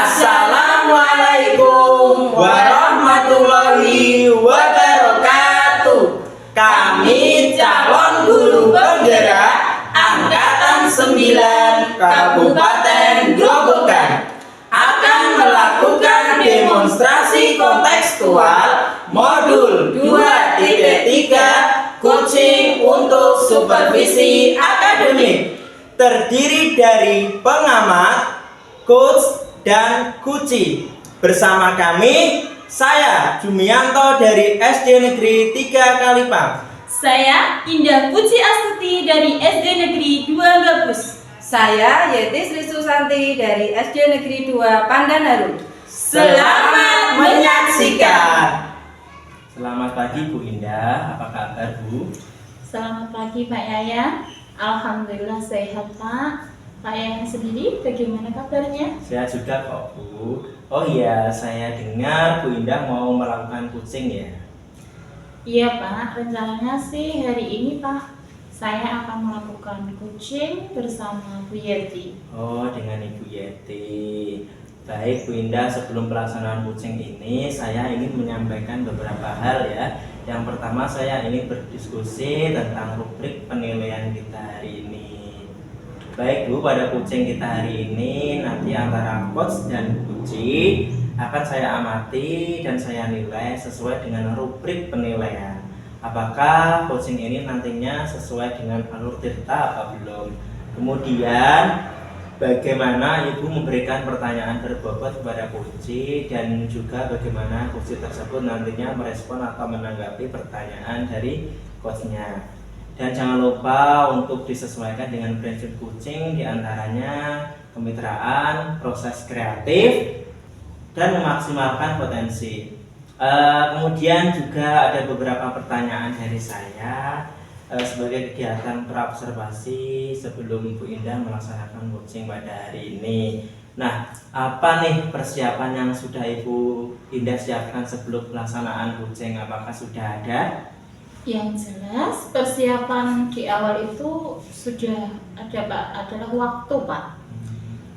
Assalamualaikum warahmatullahi wabarakatuh. Kami calon guru penggerak Angkatan 9 Kabupaten Grobogan akan melakukan demonstrasi kontekstual modul 2.3 coaching untuk supervisi akademik, terdiri dari pengamat, coach, dan Kuci. Bersama kami, saya Jumianto dari SD Negeri 3 Kalipang. Saya Indah Puji Astuti dari SD Negeri 2 Gabus. Saya Yeti Sri Susanti dari SD Negeri 2 Pandanaru. Selamat menyaksikan. Selamat pagi Bu Indah, apa kabar Bu? Selamat pagi Pak Yayan. Alhamdulillah sehat Pak. Pak Yayan sendiri bagaimana kabarnya? Sehat juga kok Bu. Oh iya, saya dengar Bu Indah mau melakukan coaching ya? Iya Pak, rencananya sih hari ini Pak saya akan melakukan coaching bersama Bu Yeti. Oh, dengan Ibu Yeti. Baik Bu Indah, sebelum pelaksanaan coaching ini saya ingin menyampaikan beberapa hal ya. Yang pertama, saya ingin berdiskusi tentang rubrik penilaian kita hari ini. Baik Bu, pada coaching kita hari ini nanti antara coach dan Kuci akan saya amati dan saya nilai sesuai dengan rubrik penilaian. Apakah coaching ini nantinya sesuai dengan alur tirta apa belum? Kemudian bagaimana Ibu memberikan pertanyaan berbobot kepada Kuci dan juga bagaimana Kuci tersebut nantinya merespon atau menanggapi pertanyaan dari coachnya. Dan jangan lupa untuk disesuaikan dengan prinsip coaching, diantaranya kemitraan, proses kreatif, dan memaksimalkan potensi. Kemudian juga ada beberapa pertanyaan dari saya sebagai kegiatan praobservasi sebelum Bu Indah melaksanakan coaching pada hari ini. Nah, apa nih persiapan yang sudah Ibu Indah siapkan sebelum pelaksanaan coaching? Apakah sudah ada? Yang jelas persiapan di awal itu sudah ada Pak, adalah waktu Pak.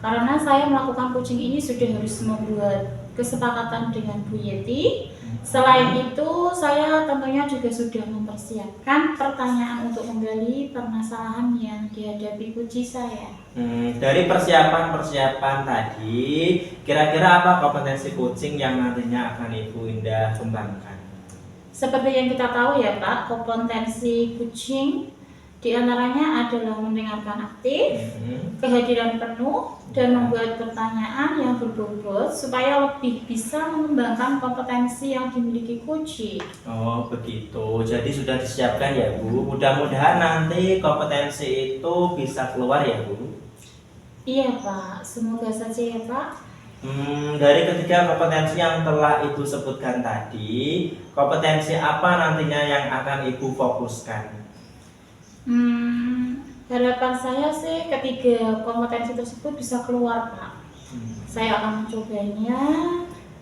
Karena saya melakukan coaching ini sudah harus membuat kesepakatan dengan Bu Yeti. Selain itu saya tentunya juga sudah mempersiapkan pertanyaan untuk menggali permasalahan yang dihadapi Kuci saya. Dari persiapan-persiapan tadi, kira-kira apa kompetensi coaching yang nantinya akan Ibu Indah kembangkan? Seperti yang kita tahu ya Pak, kompetensi coaching diantaranya adalah mendengarkan aktif, kehadiran penuh, dan membuat pertanyaan yang berbobot supaya lebih bisa mengembangkan kompetensi yang dimiliki Kuci. Oh begitu, jadi sudah disiapkan ya Bu. Mudah-mudahan nanti kompetensi itu bisa keluar ya Bu. Iya Pak, semoga saja ya Pak. Dari ketiga kompetensi yang telah Ibu sebutkan tadi, kompetensi apa nantinya yang akan Ibu fokuskan? Harapan saya sih ketiga kompetensi tersebut bisa keluar Pak. Saya akan mencobanya,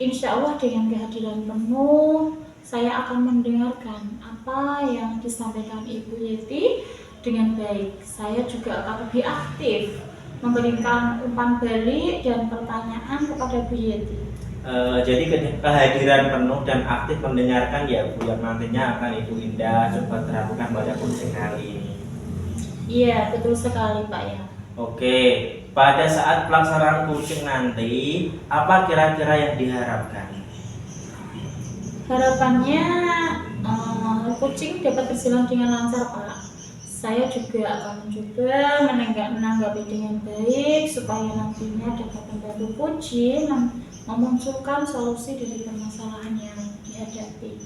insya Allah dengan kehadiran penuh. Saya akan mendengarkan apa yang disampaikan Ibu Yeti dengan baik. Saya juga akan lebih aktif memberikan umpan balik dan pertanyaan kepada Bu Yeti. Jadi kehadiran penuh dan aktif mendengarkan ya Bu, yang nantinya akan Ibu Indah coba terapkan pada kucing hari ini. Iya, betul sekali Pak ya. Oke, pada saat pelaksanaan kucing nanti, apa kira-kira yang diharapkan? Harapannya kucing dapat berjalan dengan lancar Pak. Saya juga akan mencoba menanggapi dengan baik supaya nantinya dapat membantu kucing memunculkan solusi dari permasalahan yang dihadapi.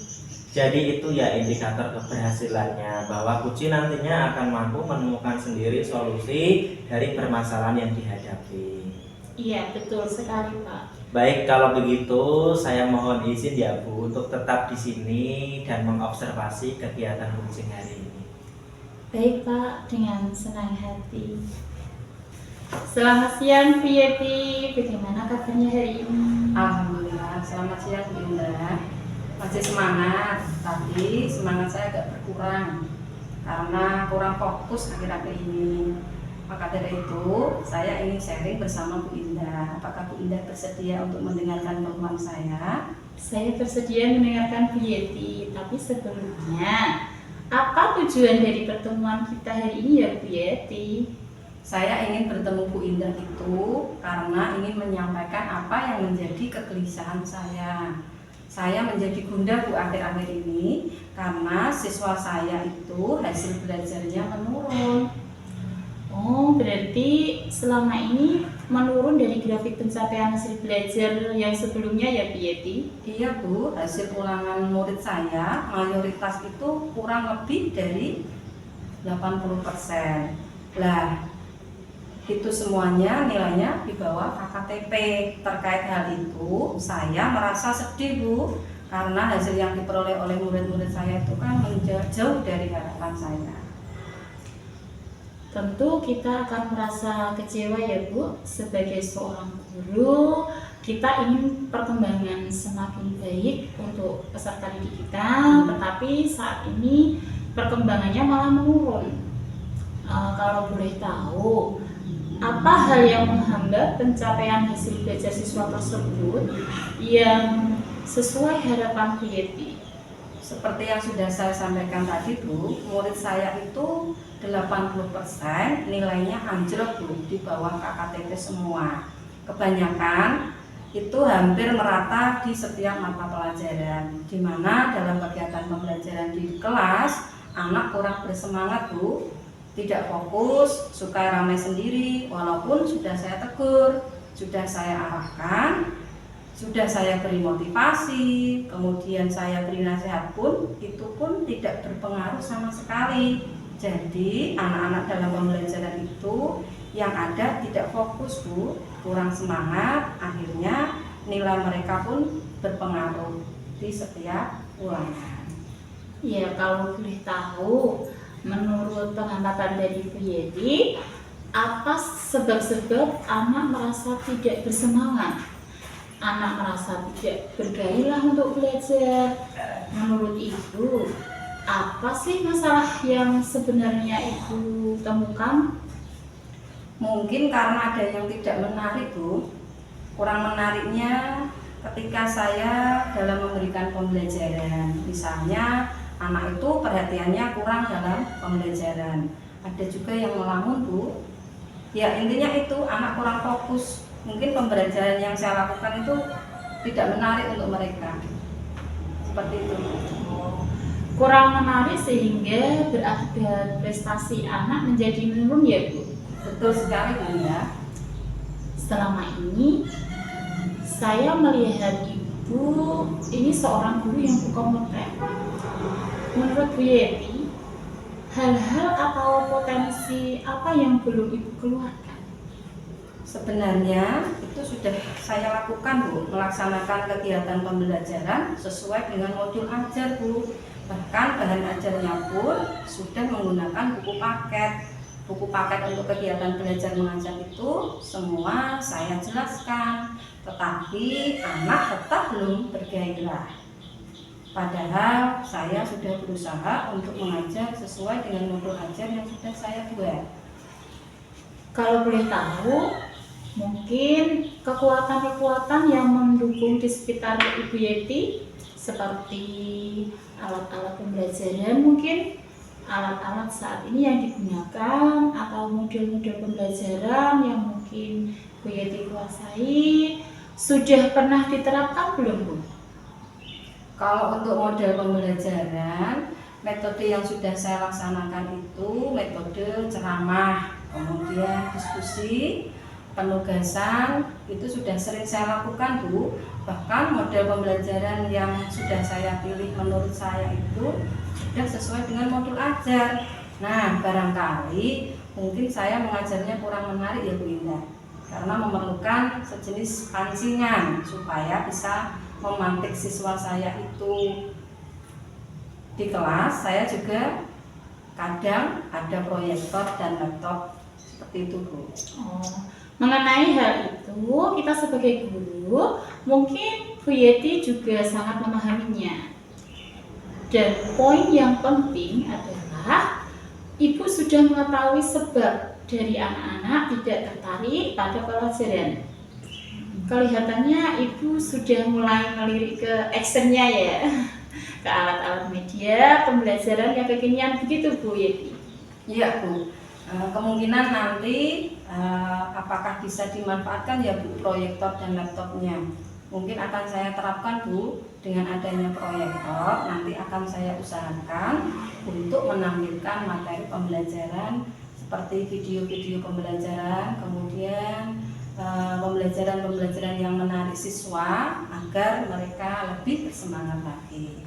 Jadi itu ya indikator keberhasilannya, bahwa kucing nantinya akan mampu menemukan sendiri solusi dari permasalahan yang dihadapi. Iya, betul sekali Pak. Baik, kalau begitu saya mohon izin ya Bu untuk tetap di sini dan mengobservasi kegiatan kucing hari ini. Baik Pak, dengan senang hati. Selamat siang Bu Yeti, bagaimana kabarnya hari ini? Alhamdulillah, selamat siang Bu Indah. Masih semangat, tapi semangat saya agak berkurang karena kurang fokus akhir-akhir ini. Maka dari itu, saya ingin sharing bersama Bu Indah. Apakah Bu Indah bersedia untuk mendengarkan keluhan saya? Saya bersedia mendengarkan Bu Yeti, tapi sebelumnya, apa tujuan dari pertemuan kita hari ini ya Bu Yeti? Saya ingin bertemu Bu Indah itu karena ingin menyampaikan apa yang menjadi kegelisahan saya. Saya menjadi gundah Bu akhir-akhir ini karena siswa saya itu hasil belajarnya menurun. Oh, berarti selama ini menurun dari grafik pencapaian hasil belajar yang sebelumnya ya Bu Yeti? Iya Bu, hasil ulangan murid saya mayoritas itu kurang lebih dari 80%. Lah, itu semuanya nilainya di bawah KKTP. Terkait hal itu, saya merasa sedih Bu, karena hasil yang diperoleh oleh murid-murid saya itu kan jauh dari harapan saya. Tentu kita akan merasa kecewa ya Bu, sebagai seorang guru kita ingin perkembangan semakin baik untuk peserta didik kita, tetapi saat ini perkembangannya malah menurun. Kalau boleh tahu, apa hal yang menghambat pencapaian hasil belajar siswa tersebut yang sesuai harapan Bu Yeti? Seperti yang sudah saya sampaikan tadi Bu, murid saya itu 80% nilainya anjlok Bu, di bawah KKTP semua. Kebanyakan itu hampir merata di setiap mata pelajaran, di mana dalam kegiatan pembelajaran di kelas anak kurang bersemangat Bu, tidak fokus, suka ramai sendiri, walaupun sudah saya tegur, sudah saya arahkan, sudah saya beri motivasi, kemudian saya beri nasihat pun, itu pun tidak berpengaruh sama sekali. Jadi anak-anak dalam pembelajaran itu yang ada tidak fokus Bu, kurang semangat, akhirnya nilai mereka pun berpengaruh di setiap ulangan. Ya, kalau boleh tahu, menurut pengamatan dari Bu Yeti, apa sebab-sebab anak merasa tidak bersemangat? Anak merasa tidak bergairah untuk belajar. Menurut Ibu, apa sih masalah yang sebenarnya Ibu temukan? Mungkin karena ada yang tidak menarik Bu. Kurang menariknya ketika saya dalam memberikan pembelajaran. Misalnya anak itu perhatiannya kurang dalam pembelajaran. Ada juga yang melamun Bu. Ya intinya itu anak kurang fokus. Mungkin pembelajaran yang saya lakukan itu tidak menarik untuk mereka. Seperti itu. Kurang menarik sehingga berakibat prestasi anak menjadi menurun ya Bu? Betul sekali Bu ya. Selama ini saya melihat Ibu ini seorang guru yang berkompeten. Menurut Bu Yeti, hal-hal atau potensi apa yang belum Ibu keluarkan? Sebenarnya itu sudah saya lakukan Bu, melaksanakan kegiatan pembelajaran sesuai dengan modul ajar Bu. Bahkan bahan ajarnya pun sudah menggunakan buku paket. Buku paket untuk kegiatan belajar mengajar itu semua saya jelaskan, tetapi anak tetap belum bergairah. Padahal saya sudah berusaha untuk mengajar sesuai dengan modul ajar yang sudah saya buat. Kalau boleh tahu, mungkin kekuatan-kekuatan yang mendukung di sekitar Ibu Yeti, seperti alat-alat pembelajaran mungkin, alat-alat saat ini yang digunakan, atau model-model pembelajaran yang mungkin Bu Yeti kuasai, sudah pernah diterapkan belum, Bu? Kalau untuk model pembelajaran, metode yang sudah saya laksanakan itu metode ceramah, kemudian diskusi, penugasan, itu sudah sering saya lakukan, Bu. Bahkan model pembelajaran yang sudah saya pilih menurut saya itu sudah sesuai dengan modul ajar. Nah, barangkali mungkin saya mengajarnya kurang menarik ya Bu Indah, karena memerlukan sejenis pancingan supaya bisa memantik siswa saya itu. Di kelas saya juga kadang ada proyektor dan laptop seperti itu, Bu. Mengenai hal itu, kita sebagai guru mungkin Bu Yeti juga sangat memahaminya. Dan poin yang penting adalah Ibu sudah mengetahui sebab dari anak-anak tidak tertarik pada pelajaran. Kelihatannya Ibu sudah mulai melirik ke actionnya ya, ke alat-alat media pembelajaran yang kekinian, begitu Bu Yeti? Iya, Bu. Kemungkinan nanti apakah bisa dimanfaatkan ya Bu proyektor dan laptopnya. Mungkin akan saya terapkan, Bu, dengan adanya proyektor. Nanti akan saya usahakan untuk menampilkan materi pembelajaran seperti video-video pembelajaran, kemudian pembelajaran-pembelajaran yang menarik siswa agar mereka lebih bersemangat lagi.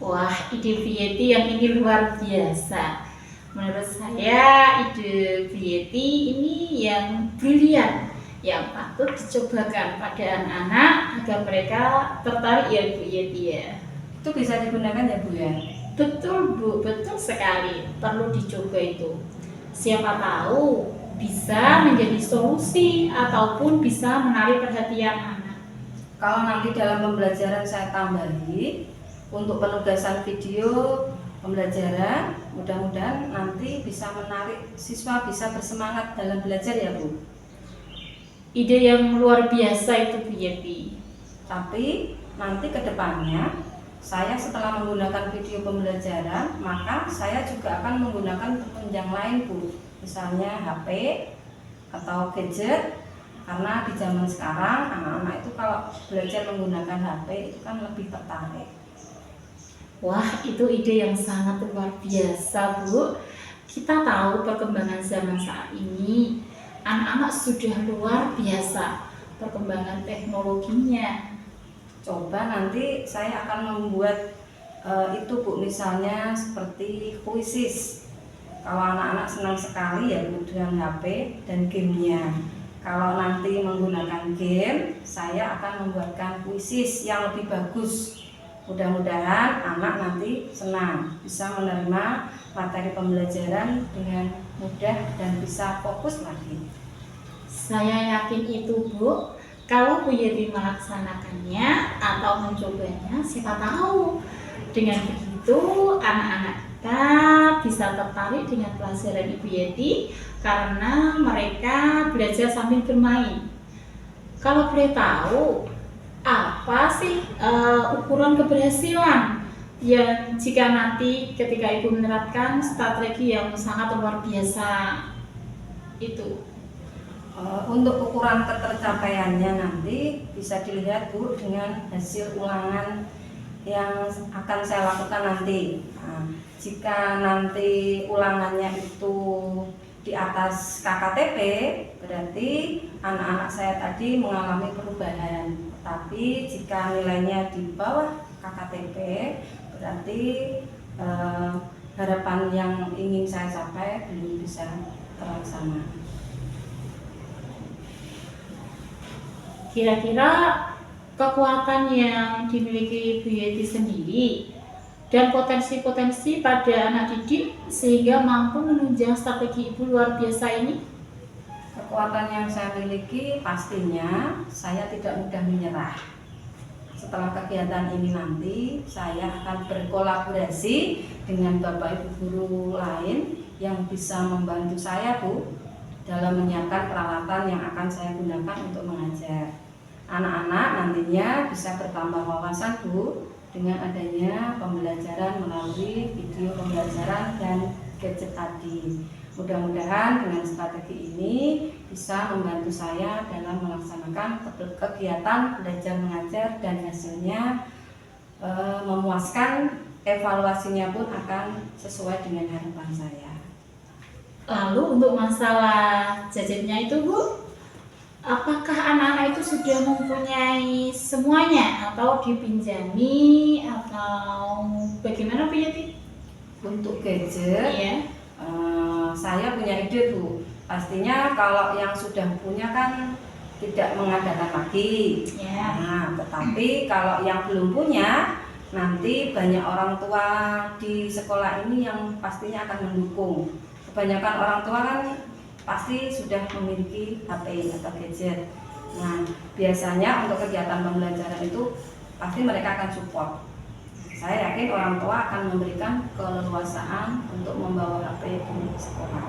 Wah, ide Bu Yeti yang ini luar biasa. Menurut saya ide Bu Yeti ini yang brilian, yang patut dicobakan pada anak-anak agar mereka tertarik ya Bu Yeti ya. Itu bisa digunakan ya Bu ya? Betul Bu, betul sekali, perlu dicoba itu. Siapa tahu bisa menjadi solusi ataupun bisa menarik perhatian anak. Kalau nanti dalam pembelajaran saya tambahi untuk penugasan video pembelajaran, mudah-mudahan nanti bisa menarik siswa bisa bersemangat dalam belajar ya Bu. Ide yang luar biasa itu Bu Yeti. Tapi nanti ke depannya saya setelah menggunakan video pembelajaran, maka saya juga akan menggunakan penunjang lain Bu. Misalnya HP atau gadget, karena di zaman sekarang anak-anak itu kalau belajar menggunakan HP itu kan lebih tertarik. Wah, itu ide yang sangat luar biasa, Bu. Kita tahu perkembangan zaman saat ini, anak-anak sudah luar biasa perkembangan teknologinya. Coba nanti saya akan membuat itu Bu, misalnya seperti kuisis. Kalau anak-anak senang sekali ya Bu dengan HP dan gamenya. Kalau nanti menggunakan game, saya akan membuatkan kuisis yang lebih bagus. Mudah-mudahan anak nanti senang, bisa menerima materi pembelajaran dengan mudah dan bisa fokus lagi. Saya yakin itu Bu, kalau Bu Yeti melaksanakannya atau mencobanya, siapa tahu dengan begitu anak-anak kita bisa tertarik dengan pelajaran Ibu Yeti karena mereka belajar sambil bermain. Kalau boleh tahu, apa sih ukuran keberhasilan yang jika nanti ketika Ibu menerapkan strategi yang sangat luar biasa itu? Untuk ukuran ketercapaiannya nanti bisa dilihat Bu dengan hasil ulangan yang akan saya lakukan nanti. Nah, jika nanti ulangannya itu di atas KKTP, berarti anak-anak saya tadi mengalami perubahan. Tapi jika nilainya di bawah KKTP, berarti harapan yang ingin saya capai belum bisa terlaksana. Kira-kira kekuatan yang dimiliki Bu Yeti sendiri dan potensi-potensi pada anak didik sehingga mampu menunjang strategi Ibu luar biasa ini? Kekuatan yang saya miliki pastinya saya tidak mudah menyerah. Setelah kegiatan ini nanti saya akan berkolaborasi dengan Bapak Ibu guru lain yang bisa membantu saya Bu dalam menyiapkan peralatan yang akan saya gunakan untuk mengajar. Anak-anak nantinya bisa bertambah wawasan Bu dengan adanya pembelajaran melalui video pembelajaran dan gadget tadi. Mudah-mudahan dengan strategi ini bisa membantu saya dalam melaksanakan kegiatan belajar mengajar dan hasilnya memuaskan, evaluasinya pun akan sesuai dengan harapan saya. Lalu untuk masalah jajannya itu Bu, apakah anak-anak itu sudah mempunyai semuanya atau dipinjami atau bagaimana Bu Yati? Untuk gadget, Iya. saya punya ide Bu. Pastinya kalau yang sudah punya kan tidak mengadakan lagi. Ya. Nah, tetapi kalau yang belum punya, nanti banyak orang tua di sekolah ini yang pastinya akan mendukung. Kebanyakan orang tua kan pasti sudah memiliki HP atau gadget. Nah, biasanya untuk kegiatan pembelajaran itu pasti mereka akan support. Saya yakin orang tua akan memberikan keleluasaan untuk membawa HP di sekolah.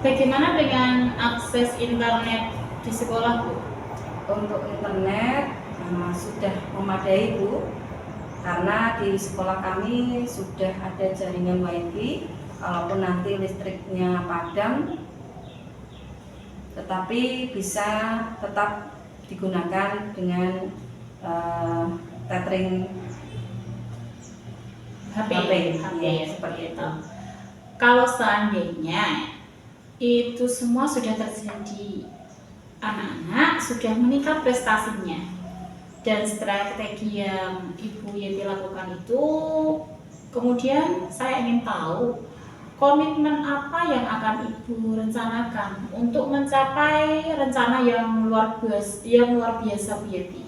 Bagaimana dengan akses internet di sekolah Bu? Untuk internet sudah memadai Bu, karena di sekolah kami sudah ada jaringan WiFi. Kalaupun nanti listriknya padam, tetapi bisa tetap digunakan dengan tethering HP, ya, seperti itu. Kalau seandainya itu semua sudah terjadi, anak-anak sudah meningkat prestasinya, dan strategi yang Ibu Yati lakukan itu, kemudian saya ingin tahu komitmen apa yang akan Ibu rencanakan untuk mencapai rencana yang luar biasa Bu Yati.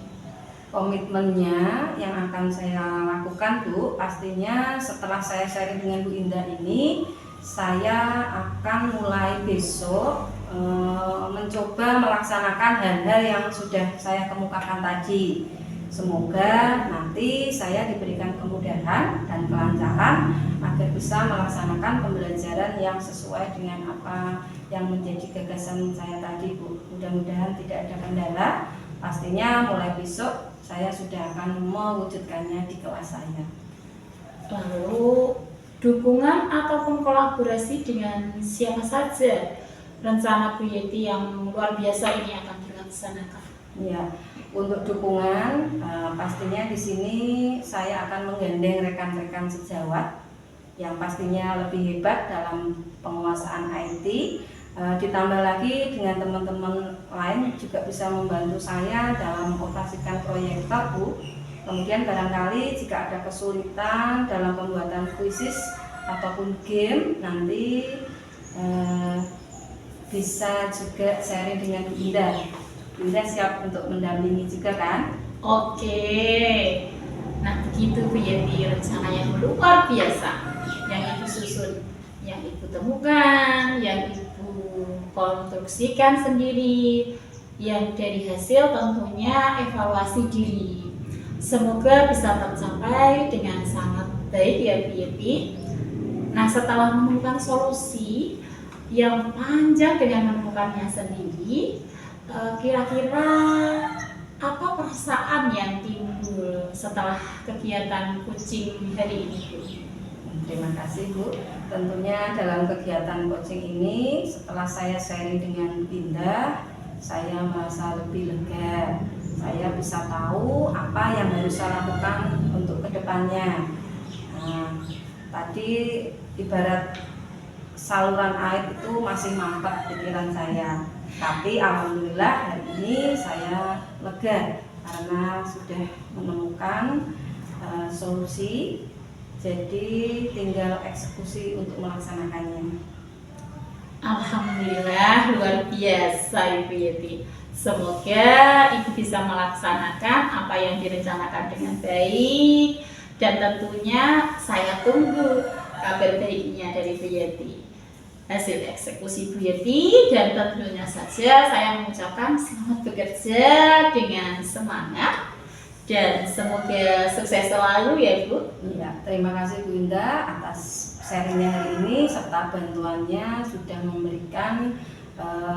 Komitmennya yang akan saya lakukan Bu, pastinya setelah saya sharing dengan Bu Indah ini, saya akan mulai besok mencoba melaksanakan hal-hal yang sudah saya kemukakan tadi. Semoga nanti saya diberikan kemudahan dan kelancaran agar bisa melaksanakan pembelajaran yang sesuai dengan apa yang menjadi gagasan saya tadi Bu. Mudah-mudahan tidak ada kendala. Pastinya mulai besok saya sudah akan mewujudkannya di kelas saya. Lalu dukungan ataupun kolaborasi dengan siapa saja rencana Bu Yati yang luar biasa ini akan dilaksanakan? Ya, untuk dukungan pastinya di sini saya akan menggandeng rekan-rekan sejawat yang pastinya lebih hebat dalam penguasaan IT. Ditambah lagi dengan teman-teman lain juga bisa membantu saya dalam mengoperasikan proyektor Bu. Kemudian barangkali jika ada kesulitan dalam pembuatan kuisis ataupun game, nanti bisa juga sharing dengan Bu Indah. Bu Indah siap untuk mendampingi juga kan? Oke, nah begitu Bu Yati, rencana yang luar biasa yang Ibu susun, yang Ibu temukan, yang Ibu konstruksikan sendiri, yang dari hasil tentunya evaluasi diri. Semoga bisa tercapai dengan sangat baik ya Bu Yati. Nah, setelah menemukan solusi yang panjang dengan menemukannya sendiri, kira-kira apa perasaan yang timbul setelah kegiatan coaching hari ini Bu? Terima kasih Bu. Tentunya dalam kegiatan coaching ini setelah saya sharing dengan Indah, saya merasa lebih lega. Saya bisa tahu apa yang harus saya lakukan untuk kedepannya. Nah, tadi ibarat saluran air itu masih mampet pikiran saya. Tapi alhamdulillah hari ini saya lega karena sudah menemukan solusi. Jadi tinggal eksekusi untuk melaksanakannya. Alhamdulillah luar biasa Ibu Yati. Semoga Ibu bisa melaksanakan apa yang direncanakan dengan baik, dan tentunya saya tunggu kabar baiknya dari Bu Yati, hasil eksekusi Bu Yati, dan tentunya saja saya mengucapkan selamat bekerja dengan semangat dan semoga sukses selalu ya Bu. Iya, terima kasih Bu Indah atas sharingnya hari ini serta bantuannya sudah memberikan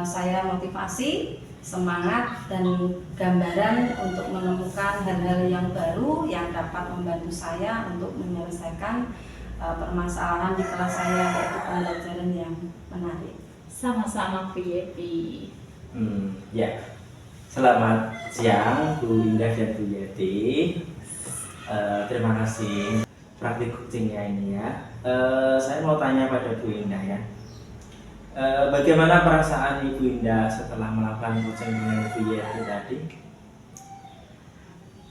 saya motivasi, semangat, dan gambaran untuk menemukan hal-hal yang baru yang dapat membantu saya untuk menyelesaikan permasalahan di kelas saya, yaitu pembelajaran yang menarik. Sama-sama Bu Yeti. Ya, selamat siang Bu Indah dan Bu Yeti. Terima kasih praktik coachingnya ini ya. Saya mau tanya pada Bu Indah ya. Bagaimana perasaan Ibu Indah setelah melakukan coaching dengan Bu Yeti tadi?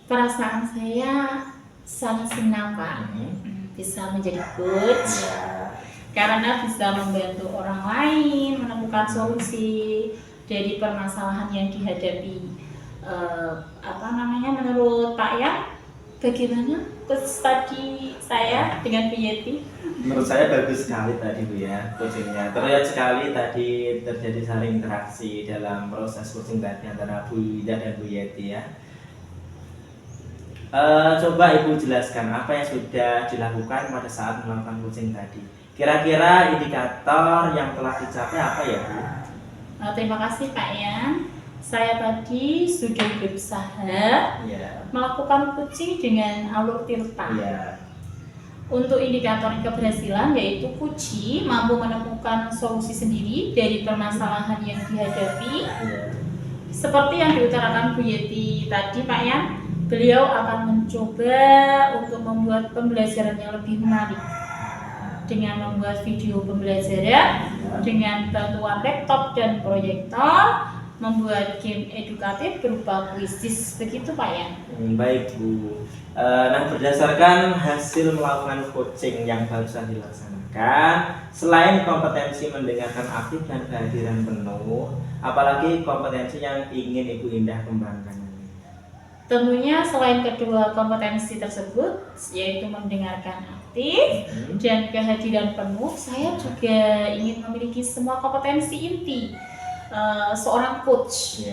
Perasaan saya sangat senang Pak, bisa menjadi coach karena bisa membantu orang lain menemukan solusi dari permasalahan yang dihadapi. Menurut Pak Yang, bagaimana coach tadi saya dengan Bu Yeti? Menurut saya bagus sekali tadi Bu ya coachingnya. Terlihat sekali tadi terjadi saling interaksi dalam proses coaching tadi antara Bu Indah dan Bu Yeti ya. Coba Ibu jelaskan apa yang sudah dilakukan pada saat melakukan coaching tadi. Kira-kira indikator yang telah dicapai apa ya Bu? Terima kasih Pak Yan. Saya tadi sudah berusaha melakukan coaching dengan alur tirta. Untuk indikator keberhasilan yaitu Puji mampu menemukan solusi sendiri dari permasalahan yang dihadapi. Seperti yang diutarakan Bu Yeti tadi Pak Yan, beliau akan mencoba untuk membuat pembelajaran yang lebih menarik dengan membuat video pembelajaran dengan bantuan laptop dan proyektor, membuat game edukatif berupa kuisis, begitu Pak Yan. Baik Bu. Nah, berdasarkan hasil melakukan coaching yang barusan dilaksanakan, selain kompetensi mendengarkan aktif dan kehadiran penuh, apalagi kompetensi yang ingin Ibu Indah kembangkan? Tentunya selain kedua kompetensi tersebut, yaitu mendengarkan aktif dan kehadiran penuh, saya juga ingin memiliki semua kompetensi inti seorang coach,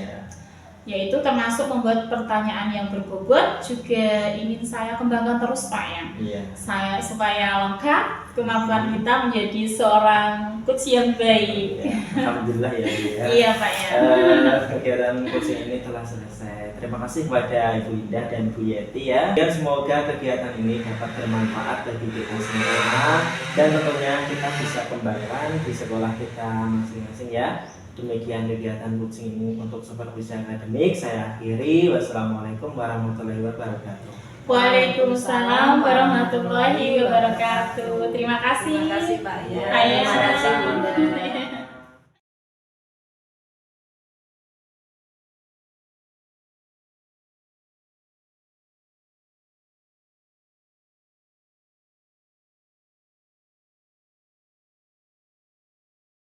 yaitu termasuk membuat pertanyaan yang berbobot juga ingin saya kembangkan terus Pak Yan. Saya supaya lengkap kemampuan kita menjadi seorang coach yang baik. Alhamdulillah ya. Iya Pak Yan. Kegiatan coaching ini telah selesai. Terima kasih kepada Ibu Indah dan Bu Yeti ya. Dan semoga kegiatan ini dapat bermanfaat bagi kita semua dan tentunya kita bisa kembangkan di sekolah kita masing-masing ya. Demikian kegiatan coaching ini untuk supervisi akademik. Saya akhiri. Wassalamualaikum warahmatullahi wabarakatuh. Waalaikumsalam warahmatullahi wabarakatuh. Terima kasih. Terima kasih Pak Yan. Terima kasih kasih.